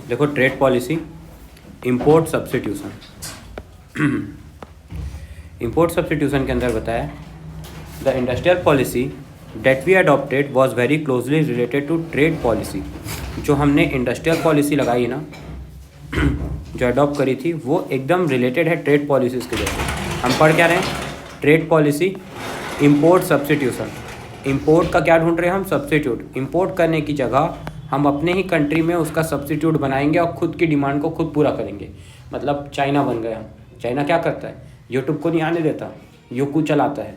देखो trade policy, import substitution. Import substitution के अंदर बताया the industrial policy that we adopted was very closely related to trade policy. जो हमने industrial policy लगाई ना, जो अडॉप्ट करी थी, वो एकदम रिलेटेड है ट्रेड पॉलिसीज़ के जैसे। हम पढ़ क्या रहे हैं? Trade policy, import substitution. Import का क्या ढूंढ रहे हैं हम? सब्स्टिट्यूट। इंपोर्ट करने की जगह हम अपने ही कंट्री में उसका सब्स्टिट्यूट बनाएंगे और खुद की डिमांड को खुद पूरा करेंगे। मतलब चाइना बन गया। चाइना क्या करता है? यूट्यूब को नहीं आने देता, यूकू चलाता है,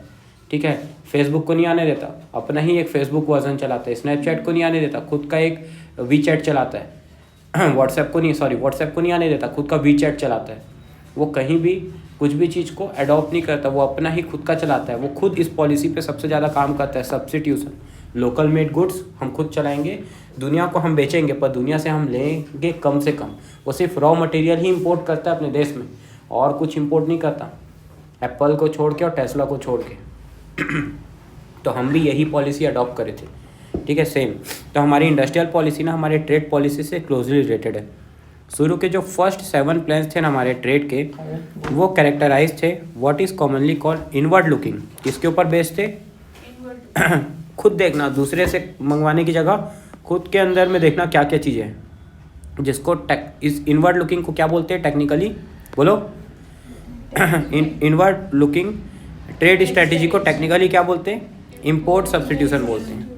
ठीक है। फेसबुक को नहीं आने देता, अपना ही एक फेसबुक वर्जन चलाता है। स्नैपचैट को नहीं आने देता, खुद का एक वीचैट चलाता है। व्हाट्सएप को नहीं आने देता, खुद का वीचैट चलाता है। वो कहीं भी कुछ भी चीज़ को अडॉप्ट नहीं करता, वो अपना ही खुद का चलाता है। वो खुद इस पॉलिसी पे सबसे ज़्यादा काम करता है, सब्स्टिट्यूशन। लोकल मेड गुड्स हम खुद चलाएंगे, दुनिया को हम बेचेंगे, पर दुनिया से हम लेंगे कम से कम। वो सिर्फ रॉ मटेरियल ही इंपोर्ट करता है अपने देश में, और कुछ इंपोर्ट नहीं करता, एप्पल को छोड़ के और टेस्ला को छोड़ के। तो हम भी यही पॉलिसी अडॉप्ट करे थे, ठीक है, सेम। तो हमारी इंडस्ट्रियल पॉलिसी ना हमारे ट्रेड पॉलिसी से क्लोजली रिलेटेड है। शुरू के जो फर्स्ट 7 प्लान्स थे ना हमारे ट्रेड के, वो कैरेक्टराइज थे what is commonly called inward looking. किसके ऊपर बेस्ड थे? खुद देखना, दूसरे से मंगवाने की जगह खुद के अंदर में देखना क्या क्या चीज़ें हैं, जिसको इस इनवर्ड लुकिंग को क्या बोलते हैं टेक्निकली? बोलो। इनवर्ड लुकिंग ट्रेड स्ट्रेटेजी को टेक्निकली क्या बोलते हैं? इंपोर्ट सब्स्टिट्यूशन बोलते हैं।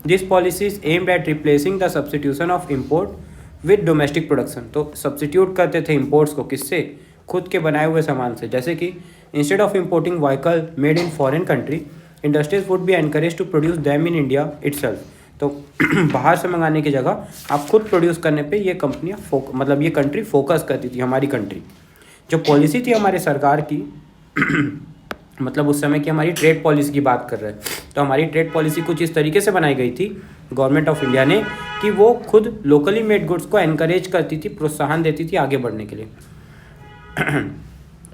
This policy is aimed at replacing the substitution of import with domestic production. तो सब्स्टिट्यूट करते थे इंपोर्ट्स को, किससे? खुद के बनाए हुए सामान से। जैसे कि instead of importing vehicle made in foreign country, industries would be encourage to produce them in India itself. तो बाहर से मंगाने की जगह आप खुद प्रोड्यूस करने पे ये कंपनियाँ मतलब ये कंट्री फोकस करती थी, हमारी कंट्री। जो पॉलिसी थी हमारे सरकार की मतलब उस समय की हमारी ट्रेड पॉलिसी की बात कर रहे हैं, तो हमारी ट्रेड पॉलिसी कुछ इस तरीके से बनाई गई थी गवर्नमेंट ऑफ इंडिया ने कि वो खुद लोकली मेड गुड्स को एनकरेज करती थी, प्रोत्साहन देती थी आगे बढ़ने के लिए।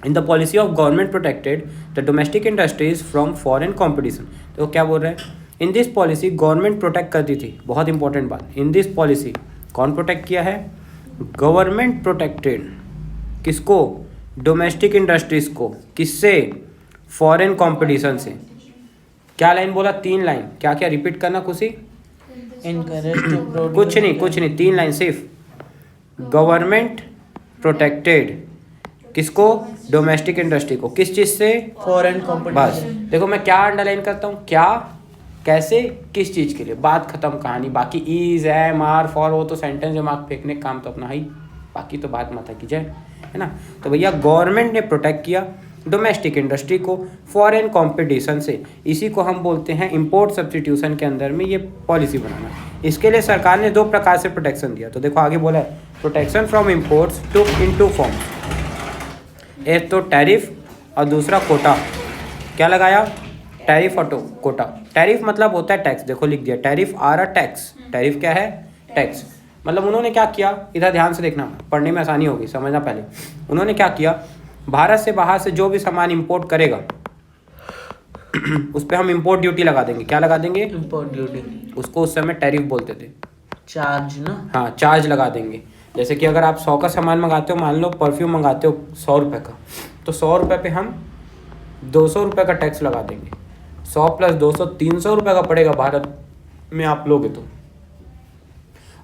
In the policy of government protected the domestic industries from foreign competition. तो क्या बोल रहे हैं? In this policy government protect करती थी, बहुत इंपॉर्टेंट बात। इन दिस पॉलिसी कौन प्रोटेक्ट किया है? Government protected. किसको? डोमेस्टिक इंडस्ट्रीज को। किससे? फॉरेन कंपटीशन से। क्या लाइन बोला? 3 लाइन। क्या क्या रिपीट करना खुशी? कुछ नहीं, 3 लाइन सिर्फ। गवर्नमेंट प्रोटेक्टेड किसको? डोमेस्टिक इंडस्ट्री को। किस चीज़ से? Foreign competition. बस देखो मैं क्या अंडरलाइन करता हूँ, क्या, कैसे, किस चीज़ के लिए, बात खत्म कहानी। बाकी इज, एम, आर, फॉर, वो तो सेंटेंस में मार्क फेंकने का काम तो अपना ही, बाकी तो बात माता की जय, है ना। तो भैया गवर्नमेंट ने प्रोटेक्ट किया डोमेस्टिक इंडस्ट्री को फॉरेन कंपटीशन से। इसी को हम बोलते हैं इंपोर्ट सब्स्टिट्यूशन के अंदर में ये पॉलिसी बनाना। इसके लिए सरकार ने 2 प्रकार से प्रोटेक्शन दिया। तो देखो आगे बोला है protection from imports to in 2 forms. एक तो टैरिफ और दूसरा कोटा। क्या लगाया? टैरिफ और कोटा। टैरिफ मतलब होता है टैक्स, देखो लिख दिया, tariff are a tax. Tariff क्या है? टैक्स। मतलब उन्होंने क्या किया, इधर ध्यान से देखना, पढ़ने में आसानी होगी, समझना पहले। उन्होंने क्या किया, भारत से बाहर से जो भी सामान इंपोर्ट करेगा उस पर हम इंपोर्ट ड्यूटी लगा देंगे। क्या लगा देंगे? Import duty. उसको उस समय टैरिफ बोलते थे। चार्ज ना? हाँ, चार्ज लगा देंगे। जैसे कि अगर आप 100 का सामान मंगाते हो, मान लो परफ्यूम मंगाते हो 100 रुपये का, तो 100 रुपये पे हम 200 रुपये का टैक्स लगा देंगे। 100 + 200 300 रुपये का पड़ेगा भारत में आप लोगे तो।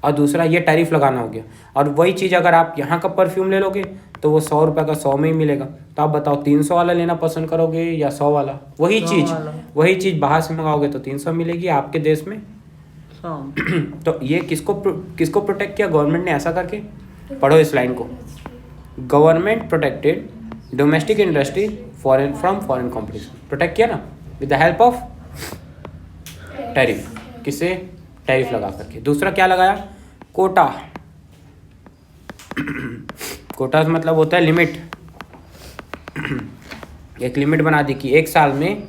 और दूसरा ये टैरिफ लगाना हो गया। और वही चीज़ अगर आप यहाँ का परफ्यूम ले लोगे तो वो 100 रुपये का 100 में ही मिलेगा। तो आप बताओ 300 वाला लेना पसंद करोगे या 100 वाला? वही चीज़ बाहर से मंगाओगे तो 300 मिलेगी, आपके देश में 100। तो ये किसको प्रोटेक्ट किया गवर्नमेंट ने ऐसा करके? पढ़ो इस लाइन को, government protected domestic industry from foreign competition. Protect किया ना with the help of tariff. किससे? टैरिफ लगा करके। दूसरा क्या लगाया? कोटा। कोटा मतलब होता है लिमिट। एक लिमिट बना दी कि 1 साल में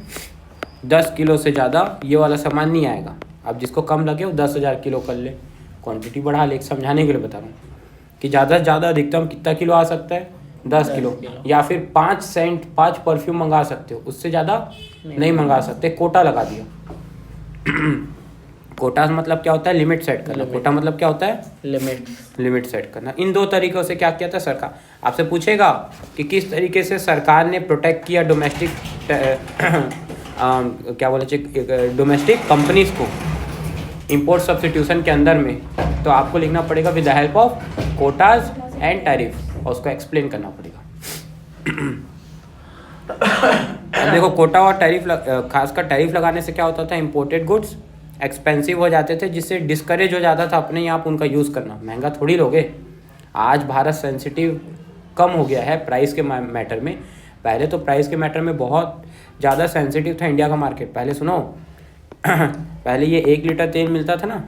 10 किलो से ज़्यादा ये वाला सामान नहीं आएगा। अब जिसको कम लगे वो 10,000 किलो कर ले, क्वांटिटी बढ़ा ले। समझाने के लिए बता रहा हूँ कि ज़्यादा से ज़्यादा अधिकतम कितना किलो आ सकता है? 10 किलो। या फिर 5 परफ्यूम मंगा सकते हो, उससे ज़्यादा नहीं मंगा सकते। कोटा लगा दिया। कोटास मतलब क्या होता है, लिमिट सेट करना। कोटा मतलब क्या होता है, लिमिट सेट करना। इन दो तरीकों से क्या किया था सरकार। आपसे पूछेगा कि किस तरीके से सरकार ने प्रोटेक्ट किया डोमेस्टिक क्या बोले डोमेस्टिक कंपनीज को इंपोर्ट सब्स्टिट्यूशन के अंदर में, तो आपको लिखना पड़ेगा with the help of Kota's and tariff, और उसको एक्सप्लेन करना पड़ेगा। अब देखो कोटा और टैरिफ खासकर टैरिफ लगाने से क्या होता था, इंपोर्टेड गुड्स एक्सपेंसिव हो जाते थे, जिससे डिस्करेज हो जाता था अपने यहाँ उनका यूज़ करना। महंगा थोड़ी लोगे, आज भारत सेंसिटिव कम हो गया है प्राइस के मैटर में। पहले तो प्राइस के मैटर में बहुत ज़्यादा सेंसिटिव था इंडिया का मार्केट। पहले सुनो पहले ये 1 लीटर तेल मिलता था ना,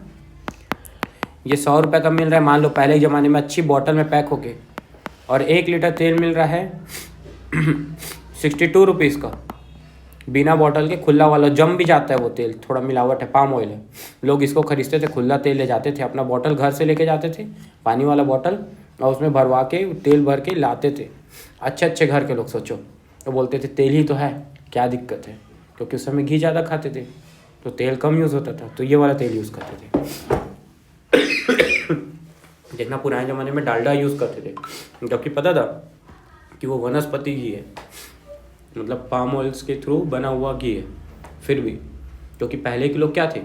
ये 100 रुपये का मिल रहा है मान लो, पहले के ज़माने में अच्छी बॉटल में पैक होके, और 1 लीटर तेल मिल रहा है 62 रुपीज़ का, बिना बॉटल के खुला वाला। जम भी जाता है वो तेल, थोड़ा मिलावट है, पाम ऑयल है। लोग इसको खरीदते थे, खुला तेल ले जाते थे, अपना बॉटल घर से लेके जाते थे, पानी वाला बॉटल, और उसमें भरवा के तेल भर के लाते थे। अच्छे अच्छे घर के लोग सोचो, तो बोलते थे तेल ही तो है, क्या दिक्कत है, क्योंकि उस समय घी ज़्यादा खाते थे तो तेल कम यूज़ होता था, तो ये वाला तेल यूज़ करते थे। जितना पुराने ज़माने में डालडा यूज़ करते थे, जबकि पता था कि वो वनस्पति घी है, मतलब पाम ऑयल्स के थ्रू बना हुआ घी है। फिर भी क्योंकि पहले के लोग क्या थे,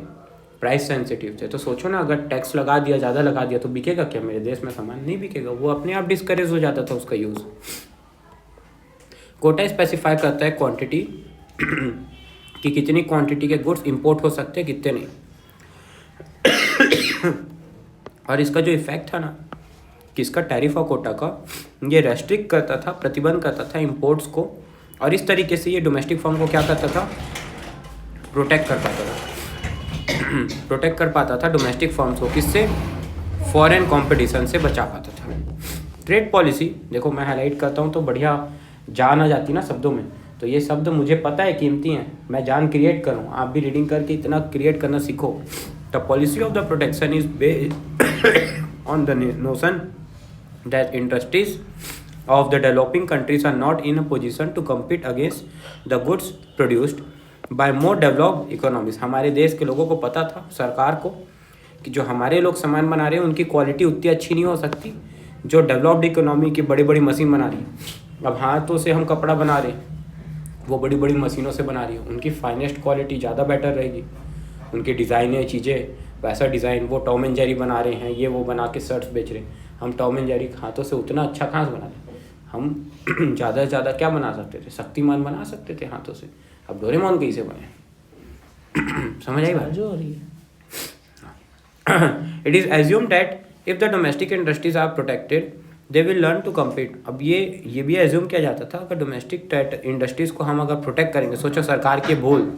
प्राइस सेंसिटिव थे, तो सोचो ना अगर टैक्स लगा दिया, ज़्यादा लगा दिया, तो बिकेगा क्या मेरे देश में सामान? नहीं बिकेगा, वो अपने आप डिस्करेज हो जाता था उसका यूज़। कोटा स्पेसिफाई करता है क्वांटिटी कि कितनी क्वांटिटी के गुड्स इंपोर्ट हो सकते हैं, कितने नहीं। और इसका जो इफेक्ट था ना, किसका, टैरिफ और कोटा का, ये रेस्ट्रिक्ट करता था, प्रतिबंध करता था इंपोर्ट्स को, और इस तरीके से ये डोमेस्टिक फर्म को क्या करता था, प्रोटेक्ट कर पाता था प्रोटेक्ट कर पाता था डोमेस्टिक फर्म्स को, किससे, फॉरेन कंपटीशन से बचा पाता था। ट्रेड पॉलिसी देखो मैं हाईलाइट करता हूँ तो बढ़िया जान आ जाती ना शब्दों में, तो ये शब्द मुझे पता है कीमती हैं, मैं जान क्रिएट करूँ, आप भी रीडिंग करके इतना क्रिएट करना सीखो। The policy of the protection is based on the notion that industries of the developing countries are not in a position to compete against the goods produced by more developed economies। हमारे देश के लोगों को पता था, सरकार को, कि जो हमारे लोग सामान बना रहे हैं उनकी क्वालिटी उतनी अच्छी नहीं हो सकती जो डेवलप्ड इकोनॉमी की बड़ी बड़ी मशीन बना रही है। अब हाथों से हम कपड़ा बना रहे हैं, वो बड़ी बड़ी मशीनों से बना रही है, उनकी फाइनेस्ट क्वालिटी ज़्यादा बेटर रहेगी, उनकी डिज़ाइनें चीज़ें वैसा डिज़ाइन, वो टॉम एंड जेरी बना रहे हैं, ये वो बना के शर्ट्स बेच रहे हैं। हम टॉम एंड जेरी हाथों से उतना अच्छा कहाँ से बना रहे हैं, हम ज़्यादा से ज़्यादा क्या बना सकते थे, शक्तिमान बना सकते थे हाथों से। अब डोरेमोन कैसे बने समझ आई बात जो हो रही है। It is assume that if the domestic industries are protected they will learn to compete. अब ये भी एज्यूम किया जाता था अगर डोमेस्टिक इंडस्ट्रीज़ को हम अगर प्रोटेक्ट करेंगे। सोचो सरकार की भूल,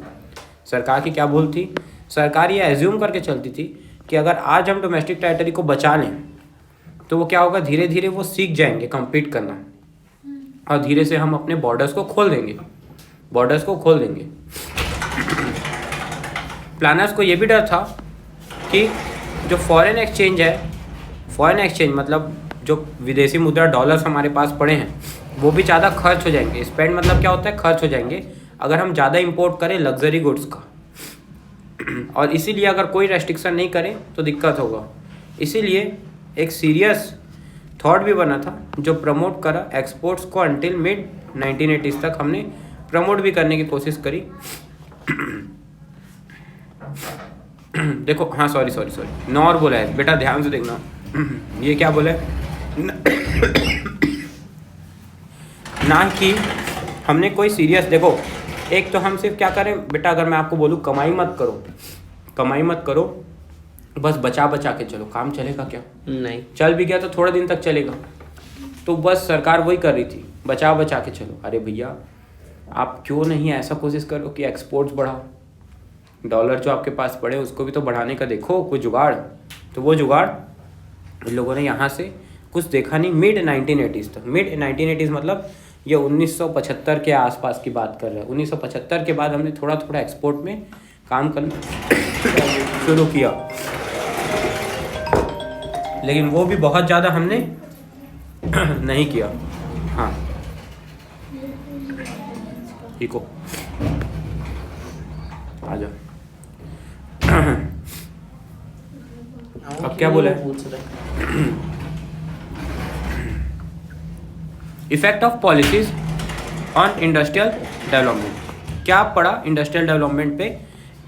सरकार की क्या भूल थी, सरकार ये एज्यूम करके चलती थी कि अगर आज हम डोमेस्टिक टेरिटरी को बचा लें तो वो क्या होगा, धीरे धीरे वो सीख जाएंगे कम्पीट करना, और धीरे से हम अपने बॉर्डर्स को खोल देंगे, प्लानर्स को ये भी डर था कि जो फॉरेन एक्सचेंज है, फॉरेन एक्सचेंज मतलब जो विदेशी मुद्रा डॉलर्स हमारे पास पड़े हैं वो भी ज़्यादा खर्च हो जाएंगे। स्पेंड मतलब क्या होता है, खर्च हो जाएंगे अगर हम ज़्यादा इंपोर्ट करें लग्जरी गुड्स का, और इसीलिए अगर कोई रेस्ट्रिक्शन नहीं करें तो दिक्कत होगा। इसीलिए एक सीरियस थॉट भी बना था जो प्रमोट करा एक्सपोर्ट्स को। अंटिल मिड 1980s तक हमने प्रमोट भी करने की कोशिश करी। देखो हाँ सॉरी नॉर बोला है बेटा, ध्यान से देखना ये क्या बोला है ना कि हमने कोई सीरियस, देखो एक तो हम सिर्फ क्या करें बेटा, अगर मैं आपको बोलूँ कमाई मत करो बस बचा के चलो, काम चलेगा क्या? नहीं, चल भी गया तो थोड़े दिन तक चलेगा। तो बस सरकार वही कर रही थी, बचा के चलो। अरे भैया आप क्यों नहीं ऐसा कोशिश करो कि एक्सपोर्ट्स बढ़ाओ, डॉलर जो आपके पास पड़े उसको भी तो बढ़ाने का देखो कोई जुगाड़। तो वो जुगाड़ इन लोगों ने यहाँ से कुछ देखा नहीं। मिड 1980s तक, मिड 1980s मतलब ये 1975 के आसपास की बात कर रहे हैं। 1975 के बाद हमने थोड़ा थोड़ा एक्सपोर्ट में काम करना शुरू किया, लेकिन वो भी बहुत ज़्यादा हमने नहीं किया। हाँ ठीक हो, आ जाओ। अब क्या बोला है? पूछ रहे effect of policies on industrial development. क्या पड़ा इंडस्ट्रियल डेवलपमेंट पे?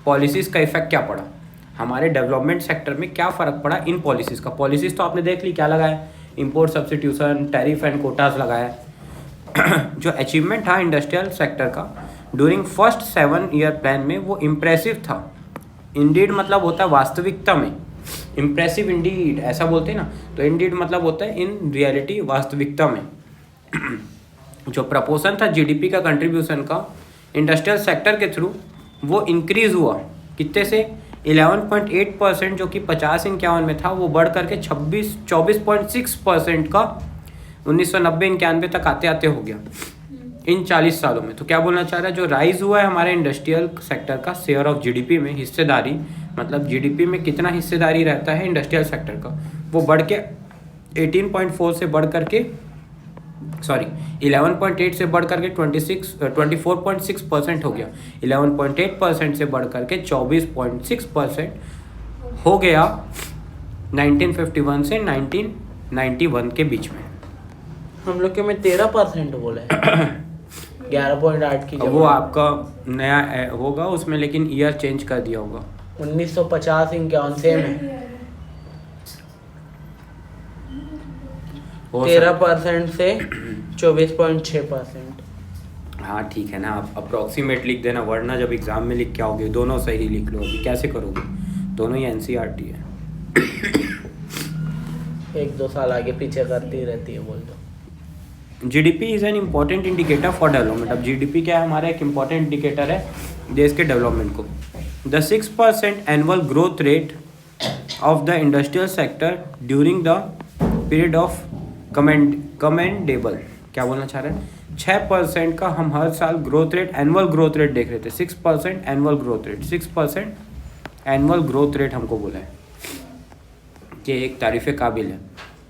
पॉलिसीज़ का इफेक्ट क्या पड़ा हमारे डेवलपमेंट सेक्टर में? क्या फ़र्क पड़ा इन पॉलिसीज़ का? पॉलिसीज़ तो आपने देख ली क्या लगाया, import substitution, tariff and quotas लगाया। जो अचीवमेंट था इंडस्ट्रियल सेक्टर का ड्यूरिंग फर्स्ट 7 ईयर प्लान में वो इम्प्रेसिव था। इंडीड मतलब होता है वास्तविकता में, इम्प्रेसिव इंडीड ऐसा बोलते हैं ना, तो इंडीड मतलब होता है इन रियलिटी, वास्तविकता में। जो प्रपोर्शन था जीडीपी का कंट्रीब्यूशन का इंडस्ट्रियल सेक्टर के थ्रू वो इंक्रीज़ हुआ कितने से? 11.8% जो कि 50-51 में था, वो बढ़ करके 24.6% का 1990-91 तक आते आते हो गया इन 40 सालों में। तो क्या बोलना चाह रहा है? जो राइज हुआ है हमारे इंडस्ट्रियल सेक्टर का शेयर ऑफ जीडीपी में, हिस्सेदारी, मतलब जीडीपी में कितना हिस्सेदारी रहता है इंडस्ट्रियल सेक्टर का, वो बढ़ के 18.4 से बढ़ करके 11.8 से बढ़ करके 24.6% हो गया। 11.8% से बढ़ करके 24.6% हो गया 1951 से 1991 के बीच में। हम लोग के में 13% बोला है। 11.8 की अब वो आपका नया होगा उसमें, लेकिन ईयर चेंज कर दिया होगा। 1950-51 सेम है। हो 13% से 24.6%। हाँ ठीक है ना, आप अप्रॉक्सीमेट लिख देना, वरना जब एग्जाम में लिख के आओगे दोनों सही लिख लो। अभी कैसे करोगे? दोनों ही एनसीईआरटी है। 1-2 साल आगे पीछे करती रहती है बोल दो। GDP is an important indicator for development. अब जीडीपी क्या है? हमारा एक इम्पॉर्टेंट इंडिकेटर है देश के डेवलपमेंट को। The 6% annual growth rate of the industrial sector during the period of commendable. क्या बोलना चाह रहे हैं? 6% का हम हर साल growth rate, annual growth rate देख रहे थे। 6% annual growth rate, 6% annual growth rate हमको बोला है, ये एक तारीफ़ काबिल है।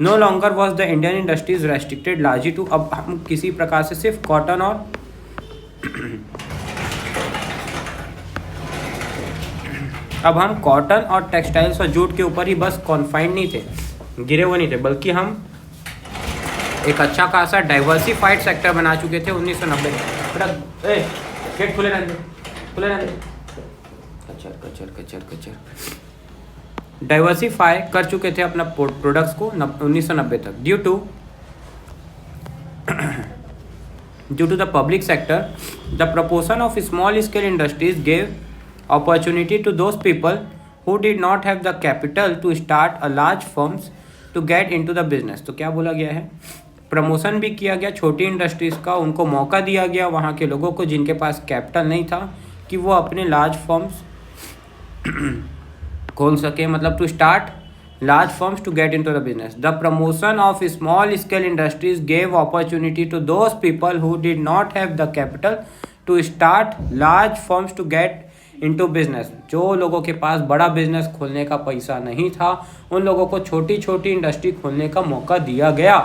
No longer was the Indian industries restricted largely to, अब हम किसी प्रकार से सिर्फ कॉटन और अब हम कॉटन और टेक्सटाइल्स और जूट के ऊपर ही बस कॉन्फाइंड नहीं थे, गिरे हुए नहीं थे, बल्कि हम एक अच्छा खासा डाइवर्सिफाइड सेक्टर बना चुके थे 1990 में। गेट खुले रहने, खुले रहने, कचर कचर कचर कचर। डाइवर्सिफाई कर चुके थे अपना प्रोडक्ट्स को 1990 तक। Due to the public sector the proportion of small scale industries gave opportunity to those people who did not have the capital to start a large firms to get into the business. तो क्या बोला गया है? Promotion भी किया गया छोटी industries का, उनको मौका दिया गया वहाँ के लोगों को जिनके पास कैपिटल नहीं था कि वो अपने लार्ज फर्म्स खोल सके, मतलब to start large firms to get into the business. The promotion of small scale industries gave opportunity to those people who did not have the capital to start large firms to get into business. जो लोगों के पास बड़ा business खोलने का पैसा नहीं था, उन लोगों को छोटी छोटी इंडस्ट्री खोलने का मौका दिया गया।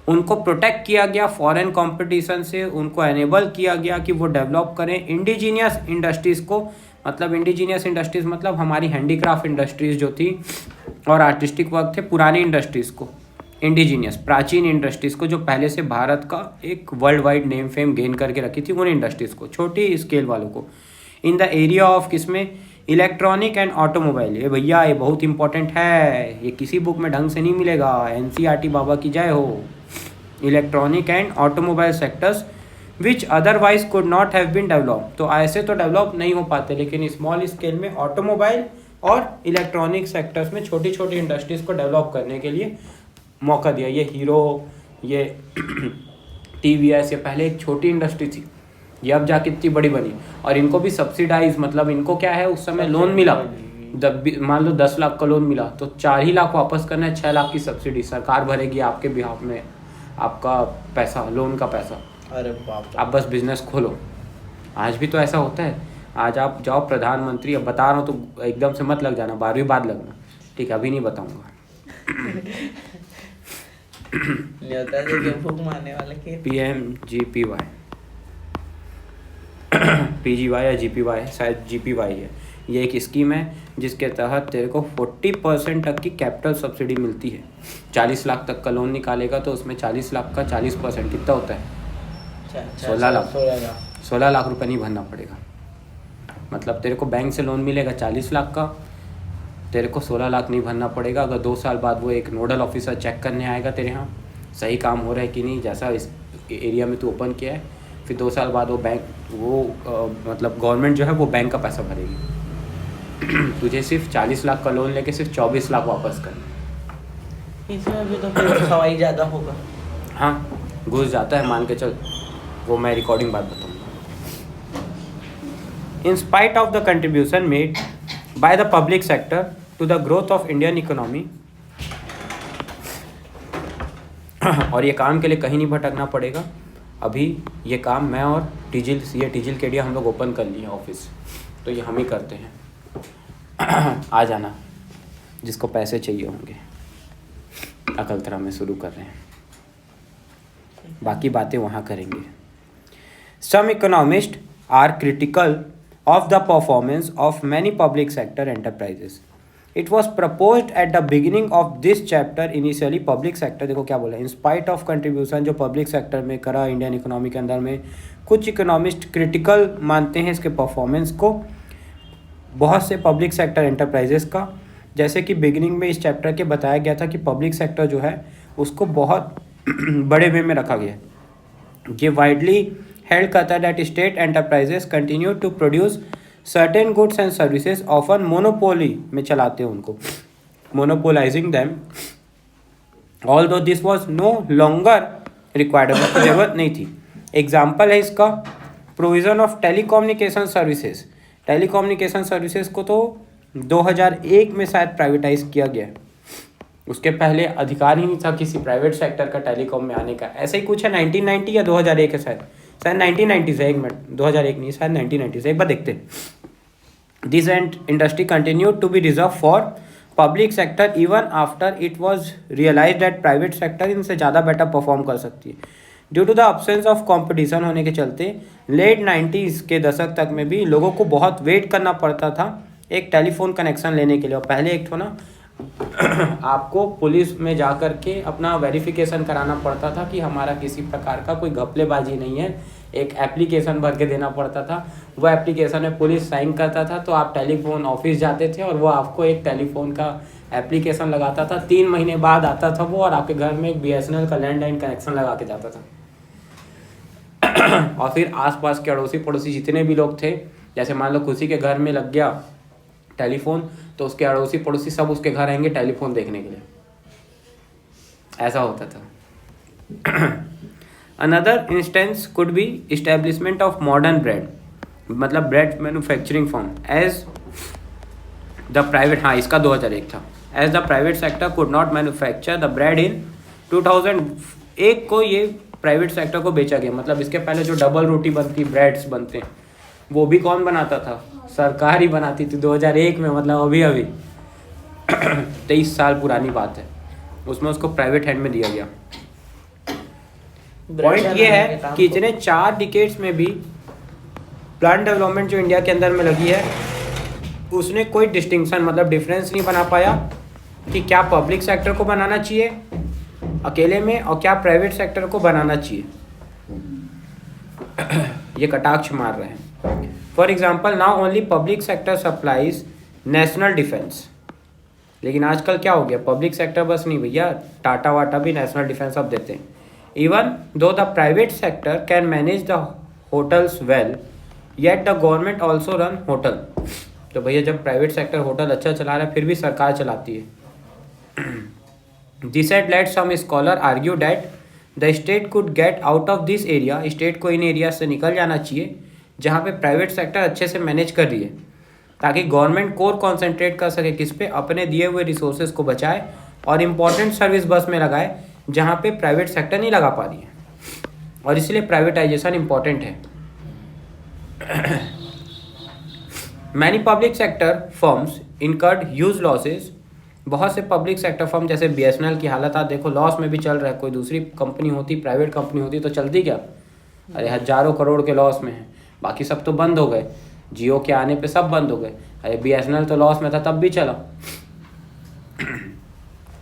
उनको प्रोटेक्ट किया गया फॉरेन कंपटीशन से, उनको एनेबल किया गया कि वो डेवलप करें इंडिजीनियस इंडस्ट्रीज़ को। मतलब इंडिजीनियस इंडस्ट्रीज़ मतलब हमारी हैंडीक्राफ्ट इंडस्ट्रीज़ जो थी और आर्टिस्टिक वर्क थे, पुरानी इंडस्ट्रीज़ को इंडिजीनियस, प्राचीन इंडस्ट्रीज़ को जो पहले से भारत का एक world wide name fame gain करके रखी थी, उन इंडस्ट्रीज़ को, छोटी स्केल वालों को। इन द एरिया ऑफ किसमें? Electronic and automobile. ये भैया ये बहुत इंपॉर्टेंट है, ये किसी बुक में ढंग से नहीं मिलेगा। एनसीईआरटी बाबा की जय हो। Electronic and automobile sectors which otherwise could not have been develop. तो ऐसे तो डेवलप नहीं हो पाते, लेकिन स्मॉल स्केल में ऑटोमोबाइल और इलेक्ट्रॉनिक सेक्टर्स में छोटी छोटी इंडस्ट्रीज़ को डेवलप करने के लिए मौका दिया। ये हीरो, ये टीवीएस, ये पहले एक छोटी इंडस्ट्री थी, ये अब जा कितनी बड़ी बनी। और इनको भी सब्सिडाइज, मतलब इनको क्या है, उस समय लोन मिला, मान लो 10 लाख का लोन मिला तो 4 ही लाख वापस करना है, 6 लाख की सब्सिडी सरकार भरेगी आपके बिहाफ में, आपका पैसा, लोन का पैसा। अरे बाप रे। आप बस बिजनेस खोलो। आज भी तो ऐसा होता है। आज आप जाओ प्रधानमंत्री, अब बता रहा हूँ तो एकदम से मत लग जाना, 12वीं बाद लगना, ठीक है? अभी नहीं बताऊँगा। नहीं होता है जो फूक मारने वाले के। PMGPY, PGY या GPY, शायद GPY है। ये एक स्कीम है जिसके तहत तेरे को 40% तक की कैपिटल सब्सिडी मिलती है। 40 लाख तक का लोन निकालेगा तो उसमें 40 लाख का 40% कितना होता है? 16 लाख। 16 लाख रुपये नहीं भरना पड़ेगा। मतलब तेरे को बैंक से लोन मिलेगा 40 लाख का, तेरे को 16 लाख नहीं भरना पड़ेगा। अगर 2 साल बाद वो एक नोडल ऑफिसर चेक करने आएगा तेरे यहाँ सही काम हो रहा है कि नहीं, जैसा इस एरिया में तू ओपन किया है, फिर 2 साल बाद वो बैंक मतलब गवर्नमेंट जो है वो बैंक का पैसा भरेगी। तुझे सिर्फ 40 लाख का लोन लेके सिर्फ 24 लाख वापस करना। इसमें भी तो फिर सवाई ज़्यादा होगा। हाँ, घुस जाता है, मान के चल, वो मैं रिकॉर्डिंग बात बताऊँगा। In spite of the contribution made by the public sector to the growth of Indian economy, और ये काम के लिए कहीं नहीं भटकना पड़ेगा। अभी ये काम मैं और टीजिल केडिया हम लोग ओपन कर लिए ऑफिस, तो ये हम ही करते हैं। आ जाना जिसको पैसे चाहिए होंगे। अकलतरा में शुरू कर रहे हैं, बाकी बातें वहाँ करेंगे। Some economists are critical of the performance of many public sector enterprises. It was proposed at the beginning of this chapter initially public sector, देखो क्या बोला, in spite of contribution जो public sector में करा इंडियन इकोनॉमी के अंदर में, कुछ इकोनॉमिस्ट क्रिटिकल मानते हैं इसके परफॉर्मेंस को बहुत से पब्लिक सेक्टर एंटरप्राइजेस का। जैसे कि बिगिनिंग में इस चैप्टर के बताया गया था कि पब्लिक सेक्टर जो है उसको बहुत बड़े वे में रखा गया है। ये वाइडली हेल्ड करता है that state enterprises continue to produce certain goods and services often monopoly में चलाते हैं उनको, monopolising them, although this was no longer required, जरूरत नहीं थी। एग्जाम्पल है इसका provision of telecommunication services. Telecommunication services को तो 2001 में शायद प्राइवेटाइज किया गया, उसके पहले अधिकार ही नहीं था किसी प्राइवेट सेक्टर का टेलीकॉम में आने का। ऐसे ही कुछ है 1990 या 2001 है, शायद 1990 से, एक मिनट, 2001 नहीं, शायद 1990 से, एक बार देखते हैं। This industry continue to be reserve for public sector even after it was realize that private sector इनसे ज़्यादा बेटर परफॉर्म कर सकती है। Due to the absence of competition होने के चलते लेट 90s के दशक तक में भी लोगों को बहुत वेट करना पड़ता था एक टेलीफोन कनेक्शन लेने के लिए। और पहले एक तो ना आपको पुलिस में जा कर के अपना वेरिफिकेशन कराना पड़ता था कि हमारा किसी प्रकार का कोई घपलेबाजी नहीं है। एक एप्लीकेशन भर के देना पड़ता था, वो एप्लीकेशन में पुलिस साइन करता था, तो आप टेलीफोन ऑफिस जाते थे और वो आपको एक टेलीफोन का एप्लीकेशन लगाता था। 3 महीने बाद आता था वो और आपके घर में एक BSNL का लैंडलाइन कनेक्शन लगा के जाता था। और फिर आसपास के अड़ोसी पड़ोसी जितने भी लोग थे, जैसे मान लो किसी के घर में लग गया टेलीफोन, तो उसके अड़ोसी पड़ोसी सब उसके घर आएंगे टेलीफोन देखने के लिए। ऐसा होता था। Another instance could be establishment of modern bread, मतलब bread manufacturing form as the private, हाँ इसका 2001 था, as the private sector could not manufacture the bread in 2001 को ये प्राइवेट सेक्टर को बेचा गया। मतलब इसके पहले जो डबल रोटी बनती, ब्रेड्स बनते हैं, वो भी कौन बनाता था? सरकार ही बनाती थी 2001 में, मतलब अभी 23 साल पुरानी बात है। उसमें उसको प्राइवेट हैंड में दिया गया। पॉइंट ये है कि इतने 4 डिकेड्स में भी प्लांट डेवलपमेंट जो इंडिया के अंदर में लगी है उसने कोई डिस्टिंक्शन, मतलब डिफरेंस नहीं बना पाया कि क्या पब्लिक सेक्टर को बनाना चाहिए अकेले में और क्या प्राइवेट सेक्टर को बनाना चाहिए। ये कटाक्ष मार रहे हैं। For example now only public sector supplies national defence, लेकिन आजकल क्या हो गया, पब्लिक सेक्टर बस नहीं भैया, टाटा वाटा भी नेशनल डिफेंस अब देते हैं। Even though the private sector can manage the hotels well yet the government also run hotel. तो भैया जब प्राइवेट सेक्टर होटल अच्छा चला रहा है फिर भी सरकार चलाती है। This had let some scholar argue that the state could get out of this area, state को इन एरिया से निकल जाना चाहिए जहाँ पे प्राइवेट सेक्टर अच्छे से मैनेज कर रही है, ताकि गवर्नमेंट कोर कॉन्सेंट्रेट कर सके किस पे, अपने दिए हुए रिसोर्सेज को बचाए और इम्पोर्टेंट सर्विस बस में लगाए जहाँ पे प्राइवेट सेक्टर नहीं लगा पा रही है। और इसलिए प्राइवेटाइजेशन इम्पॉर्टेंट है। Many public sector firms incurred huge losses, बहुत से पब्लिक सेक्टर फर्म जैसे BSNL की हालत आप देखो, लॉस में भी चल रहा है। कोई दूसरी कंपनी होती, प्राइवेट कंपनी होती तो चलती क्या, अरे हजारों करोड़ के लॉस में है, बाकी सब तो बंद हो गए। जियो के आने पे सब बंद हो गए। अरे BSNL तो लॉस में था तब भी चला।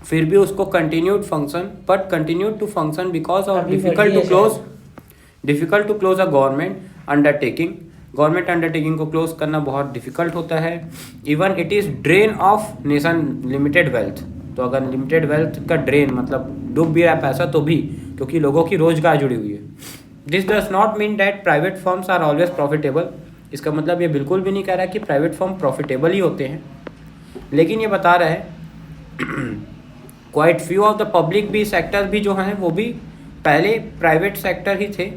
फिर भी उसको continued to function because of अभी डिफिकल्ट बढ़ी to close a government undertaking. Government undertaking को क्लोज करना बहुत डिफिकल्ट होता है। Even it is drain of nation limited wealth. तो अगर लिमिटेड वेल्थ का ड्रेन मतलब डूब भी रहा है पैसा तो भी, क्योंकि लोगों की रोजगार जुड़ी हुई है। This does not mean that private firms are always profitable. इसका मतलब ये बिल्कुल भी नहीं कह रहा कि प्राइवेट फर्म प्रॉफिटेबल ही होते हैं, लेकिन ये बता रहा है quite few of the public भी सेक्टर भी जो हैं वो भी पहले प्राइवेट सेक्टर ही थे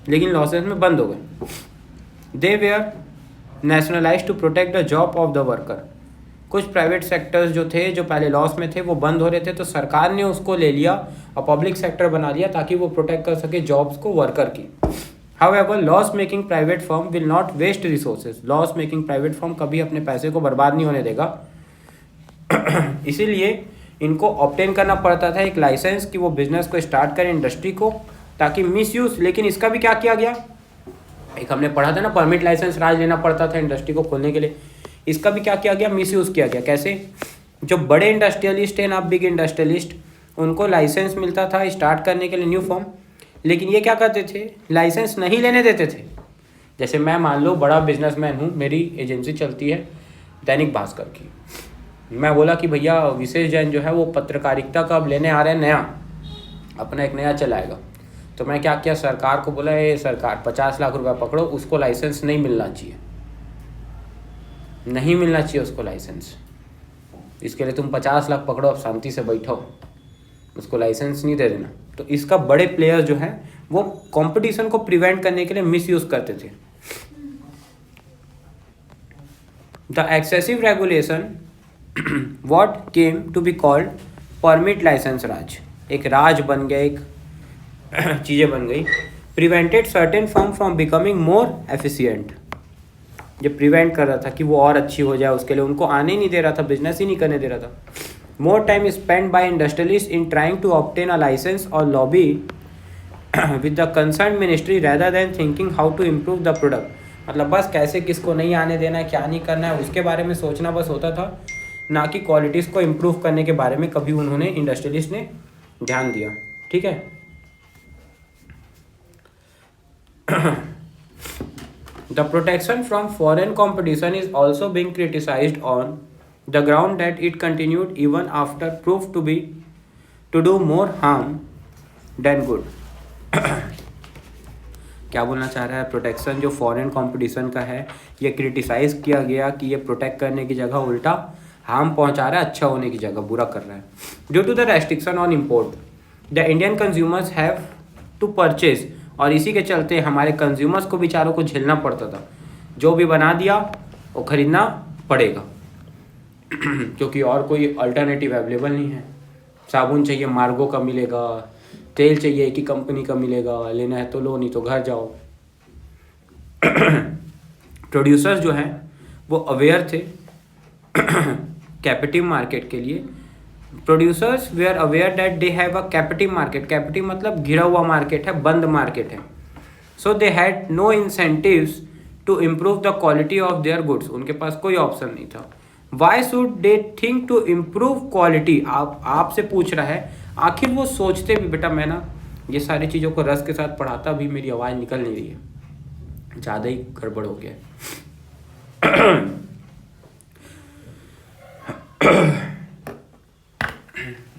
लेकिन लॉसेस में बंद हो गए। They were nationalise to protect the job of the worker. कुछ प्राइवेट सेक्टर्स जो थे जो पहले लॉस में थे वो बंद हो रहे थे, तो सरकार ने उसको ले लिया और पब्लिक सेक्टर बना लिया ताकि वो प्रोटेक्ट कर सके जॉब्स को वर्कर की। However loss making private firm will not waste resources. Loss making private firm कभी अपने पैसे को बर्बाद नहीं होने देगा। इसीलिए इनको ऑब्टेन करना पड़ता था एक लाइसेंस कि वो बिजनेस को स्टार्ट करें इंडस्ट्री को, ताकि मिसयूज। लेकिन इसका भी क्या किया गया, एक हमने पढ़ा था ना परमिट लाइसेंस राज लेना पड़ता था इंडस्ट्री को खोलने के लिए। इसका भी क्या किया गया, मिसयूज किया गया। कैसे, जो बड़े इंडस्ट्रियलिस्ट हैं ना, बिग इंडस्ट्रियलिस्ट, उनको लाइसेंस मिलता था स्टार्ट करने के लिए न्यू फॉर्म, लेकिन ये क्या करते थे, लाइसेंस नहीं लेने देते थे। जैसे मैं मान लो बड़ा बिजनेसमैन हूँ, मेरी एजेंसी चलती है दैनिक भास्कर की। मैं बोला कि भैया विशेष जैन जो है वो पत्रकारिता का अब लेने आ रहे हैं, नया अपना एक नया चलाएगा। तो मैं क्या किया, सरकार को बोला ये सरकार 50 लाख रुपया पकड़ो, उसको लाइसेंस नहीं मिलना चाहिए, नहीं मिलना चाहिए उसको लाइसेंस। इसके लिए तुम 50 लाख पकड़ो, अब शांति से बैठो, उसको लाइसेंस नहीं दे देना। तो इसका बड़े प्लेयर्स जो है वो कंपटीशन को प्रिवेंट करने के लिए मिसयूज करते थे। The excessive regulation what came to be called permit licence raj, एक राज बन गया, एक चीज़ें बन गई। Prevented certain firm from becoming more efficient, जो प्रिवेंट कर रहा था कि वो और अच्छी हो जाए, उसके लिए उनको आने ही नहीं दे रहा था, बिजनेस ही नहीं करने दे रहा था। More time spend by industrialist in trying to obtain a licence और lobby with the concern ministry rather than thinking how to improve the product. मतलब बस कैसे किसको नहीं आने देना है, क्या नहीं करना है, उसके बारे में सोचना बस होता था, ना कि क्वालिटीज़ को इम्प्रूव करने के बारे में कभी उन्होंने इंडस्ट्रियलिस्ट ने ध्यान दिया। ठीक है। The protection from foreign competition is also being criticized on the ground that it continued even after proved to do more harm than good. क्या बोलना चाह रहा है, प्रोटेक्शन जो फॉरेन कंपटीशन का है ये क्रिटिसाइज किया गया कि ये प्रोटेक्ट करने की जगह उल्टा हार्म पहुंचा रहा है, अच्छा होने की जगह बुरा कर रहा है। Due to the restriction on import the Indian consumers have to purchase, और इसी के चलते हमारे कंज्यूमर्स को बेचारों को झेलना पड़ता था, जो भी बना दिया वो खरीदना पड़ेगा क्योंकि और कोई अल्टरनेटिव अवेलेबल नहीं है। साबुन चाहिए मार्गो का मिलेगा, तेल चाहिए एक ही कंपनी का मिलेगा, लेना है तो लो नहीं तो घर जाओ। प्रोड्यूसर्स जो हैं वो अवेयर थे कैपिटिव मार्केट के लिए। Producers they are aware that they have a captive market. Captive मतलब घिरा हुआ मार्केट है, बंद मार्केट है। So they had no incentives to improve the quality of their goods. उनके पास कोई ऑप्शन नहीं था। Why should they think to improve quality, आपसे पूछ रहा है, आखिर वो सोचते भी, बेटा मैं ना ये सारी चीज़ों को रस के साथ पढ़ाता भी मेरी आवाज़ निकल नहीं रही है, ज़्यादा ही गड़बड़ हो गया।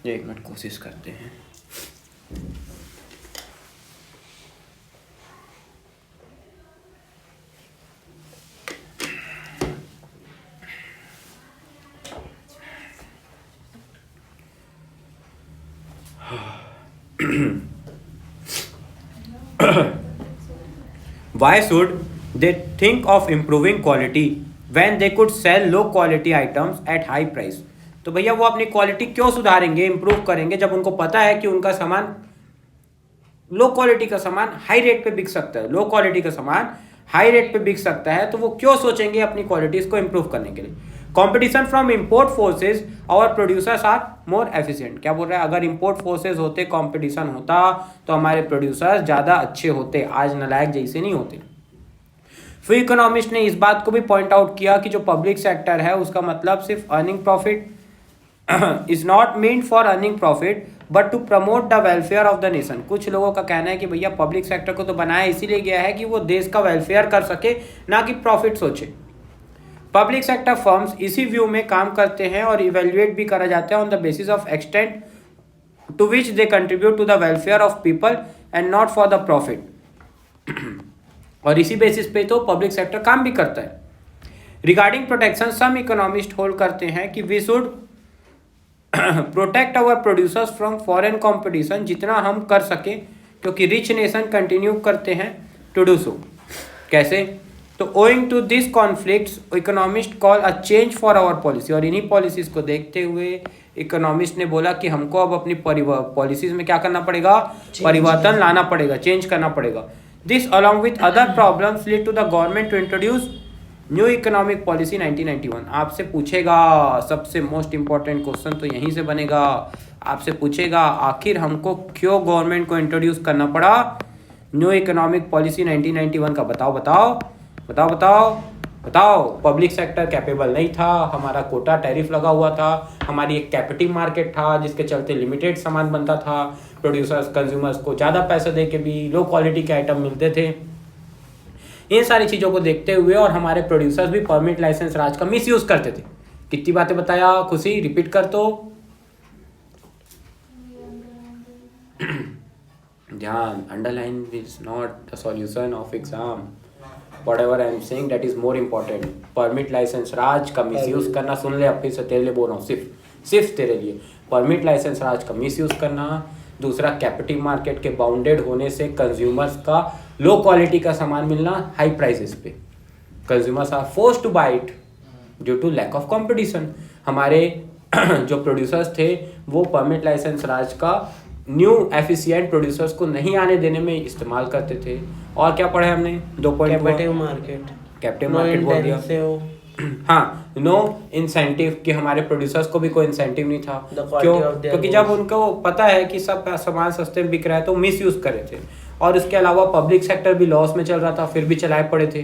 एक मिनट कोशिश करते हैं। Why should they think of improving quality when they could sell low quality items at high price? तो भैया वो अपनी क्वालिटी क्यों सुधारेंगे, इम्प्रूव करेंगे, जब उनको पता है कि उनका सामान लो क्वालिटी का सामान हाई रेट पे बिक सकता है, लो क्वालिटी का सामान हाई रेट पे बिक सकता है, तो वो क्यों सोचेंगे अपनी क्वालिटीज को इम्प्रूव करने के लिए। कंपटीशन फ्रॉम इम्पोर्ट फोर्सेज और प्रोड्यूसर्स आर मोर एफिशिएंट। क्या बोल रहा है, अगर इम्पोर्ट फोर्सेज होते, कंपटीशन होता, तो हमारे प्रोड्यूसर्स ज़्यादा अच्छे होते, आज नालायक जैसे नहीं होते। फिर इकोनॉमिस्ट ने इस बात को भी पॉइंट आउट किया कि जो पब्लिक सेक्टर है उसका मतलब सिर्फ earning profit is not mean for earning profit but to promote the welfare of the nation. कुछ लोगों का कहना है कि भैया पब्लिक सेक्टर को तो बनाया इसीलिए गया है कि वो देश का वेलफेयर कर सके, ना कि प्रॉफिट सोचे। पब्लिक सेक्टर फर्म्स इसी व्यू में काम करते हैं और इवेल्युएट भी करा जाता है on the basis of extent to which they contribute to the welfare of people and not for the profit. और इसी बेसिस पे तो पब्लिक सेक्टर काम भी करता है। Regarding protection some economist hold करते हैं कि we should protect our producers from foreign competition, जितना हम कर सकें, क्योंकि रिच नेशन कंटिन्यू करते हैं टू डू सो। कैसे? तो owing to this conflicts economist call a change for our policy. और इन्हीं पॉलिसीज को देखते हुए इकोनॉमिस्ट ने बोला कि हमको अब अपनी पॉलिसीज में क्या करना पड़ेगा, परिवर्तन लाना पड़ेगा, चेंज करना पड़ेगा। This along with other problems lead to the government to introduce new economic policy 1991। आपसे पूछेगा, सबसे मोस्ट इंपॉर्टेंट क्वेश्चन तो यहीं से बनेगा, आपसे पूछेगा आखिर हमको क्यों गवर्नमेंट को इंट्रोड्यूस करना पड़ा न्यू इकोनॉमिक पॉलिसी 1991 का। बताओ बताओ बताओ बताओ बताओ। पब्लिक सेक्टर कैपेबल नहीं था, हमारा कोटा टैरिफ लगा हुआ था, हमारी एक कैपिटिव मार्केट था जिसके चलते लिमिटेड सामान बनता था, प्रोड्यूसर्स कंज्यूमर्स को ज़्यादा पैसे दे के भी लो क्वालिटी के आइटम मिलते थे। इन सारी चीज़ों को देखते हुए और हमारे प्रोड्यूसर्स भी परमिट लाइसेंस राज का मिसयूज करते थे। कितनी बातें बताया खुशी, रिपीट कर तो ध्यान। Underline is not the solution of exam, whatever I am saying that is more important। Permit licence raj का मिसयूज करना, सुन ले, अब फिर से तेरे लिए बोल रहा हूँ, सिर्फ तेरे लिए। परमिट लाइसेंस राज का मिसयूज करना, दूसरा कैपिटिव मार्केट के बाउंडेड होने से कंज्यूमर्स का लो क्वालिटी का सामान मिलना हाई प्राइसेस पे, consumers are forced to buy it due to lack of competition. हमारे जो प्रोड्यूसर्स थे वो परमिट लाइसेंस राज का न्यू एफिशिएंट प्रोड्यूसर्स को नहीं आने देने में इस्तेमाल करते थे। और क्या पढ़े हमने? 2.1 कैपिटिव मार्केट, कैपिटिव मार्केट बोल दिया। हाँ, नो इंसेंटिव, कि हमारे प्रोड्यूसर्स को भी कोई इंसेंटिव नहीं था। क्यों? क्योंकि जब उनको पता है कि सब सामान सस्ते में बिक रहा है तो मिस यूज कर रहे थे। और इसके अलावा पब्लिक सेक्टर भी लॉस में चल रहा था, फिर भी चलाए पड़े थे,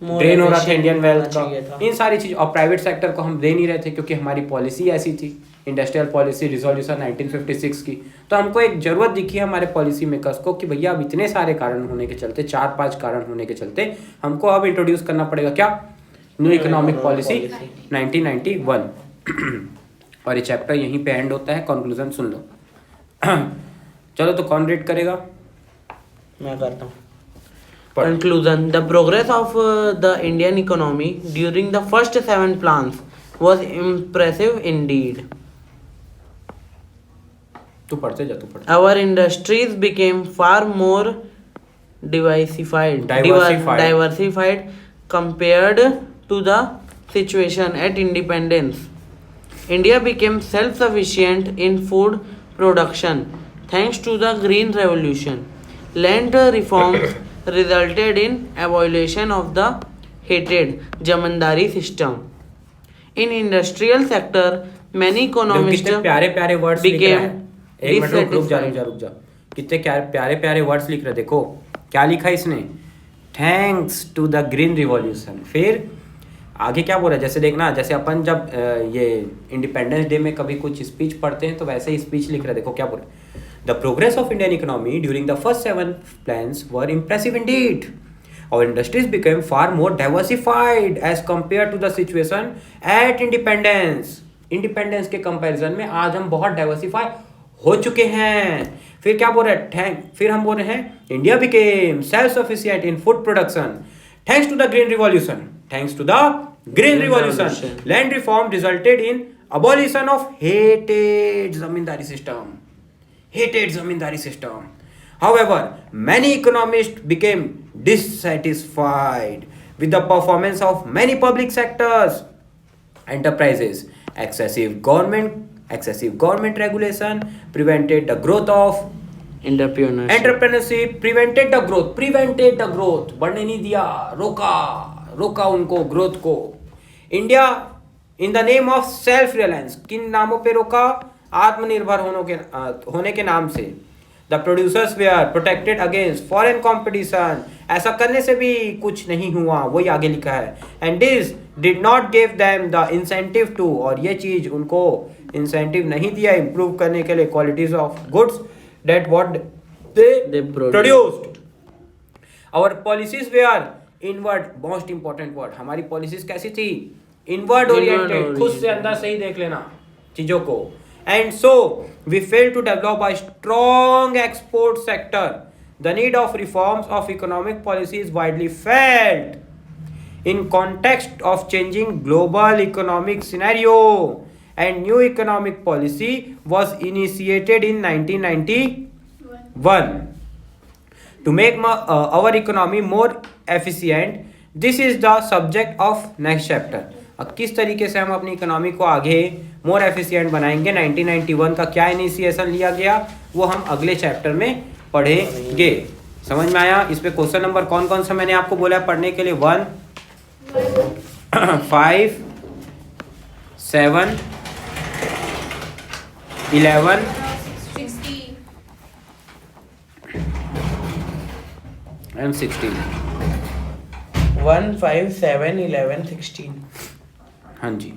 ड्रेन हो रहा था इंडियन वेल्थ का, इन सारी चीज। और प्राइवेट सेक्टर को हम दे नहीं रहे थे क्योंकि हमारी पॉलिसी ऐसी थी, इंडस्ट्रियल पॉलिसी रिजोल्यूशन 1956 की। तो हमको एक जरूरत दिखी है हमारे पॉलिसी मेकर्स को कि भैया अब इतने सारे कारण होने के चलते, 4-5 कारण होने के चलते हमको अब इंट्रोड्यूस करना पड़ेगा क्या, न्यू इकोनॉमिक पॉलिसी 1991। और ये चैप्टर यहीं पे एंड होता है, कंक्लूजन सुन लो। चलो तो कौन रीड करेगा? मैं करता हूँ। Conclusion: The progress of the Indian economy during the first 7 plans was impressive indeed. तू पढ़ते जा, तू पढ़ते। Our industries became far more diversified compared to the situation at independence. India became self-sufficient in food production thanks to the Green Revolution. Land reforms resulted in abolition of the hated zamindari system. In industrial sector, many economists प्यारे प्यारे words लिख रहा है। एक minute रुक जा। कितने प्यारे प्यारे वर्ड्स लिख रहे, देखो क्या लिखा है इसने, thanks to the green revolution. फिर आगे क्या बोल रहा है, जैसे देखना, जैसे अपन जब ये इंडिपेंडेंस डे में कभी कुछ स्पीच पढ़ते हैं तो वैसे ही स्पीच लिख रहा है। देखो क्या बोल रहा है, The progress of Indian economy during the first 7 plans were impressive indeed. Our industries became far more diversified as compared to the situation at independence. Independence के comparison में आज हम बहुत diversify हो चुके हैं। फिर क्या बोल रहे हैं, फिर हम बोल रहे हैं India became self-sufficient in food production thanks to the green revolution. Thanks to the green revolution. Land reform resulted in abolition of hated zamindari system. However, many economists became dissatisfied with the performance of many public sectors enterprises. Excessive government regulation prevented the growth of entrepreneurship. Prevented the growth, बढ़ने नहीं दिया, रोका उनको growth को। India in the name of self reliance, किन नामों पे रोका, आत्मनिर्भर होने के नाम से, the producers were protected against foreign competition, ऐसा करने से भी कुछ नहीं हुआ, वही आगे लिखा है। And this did not give them the incentive to, और ये चीज उनको इंसेंटिव नहीं दिया इंप्रूव करने के लिए qualities of goods that what they produced. Our policies were inward, most important word, हमारी पॉलिसीज कैसी थी? इनवर्ड ओरिएंटेड, खुद से अंदर से ही देख लेना चीजों को। And so we fail to develop a strong export sector, the need of reforms of economic policy is widely felt in context of changing global economic scenario, and new economic policy was initiated in 1991 to make our economy more efficient. This is the subject of next chapter. अब किस तरीके से हम अपनी economy को आगे more efficient बनाएंगे, 1991 का क्या इनिशिएशन लिया गया वो हम अगले चैप्टर में पढ़ेंगे। समझ में आया? इस पे क्वेश्चन नंबर कौन कौन सा मैंने आपको बोला पढ़ने के लिए? 1, 5, 7, 11, 16। 1, 5, 7, 11, 16। हाँ जी।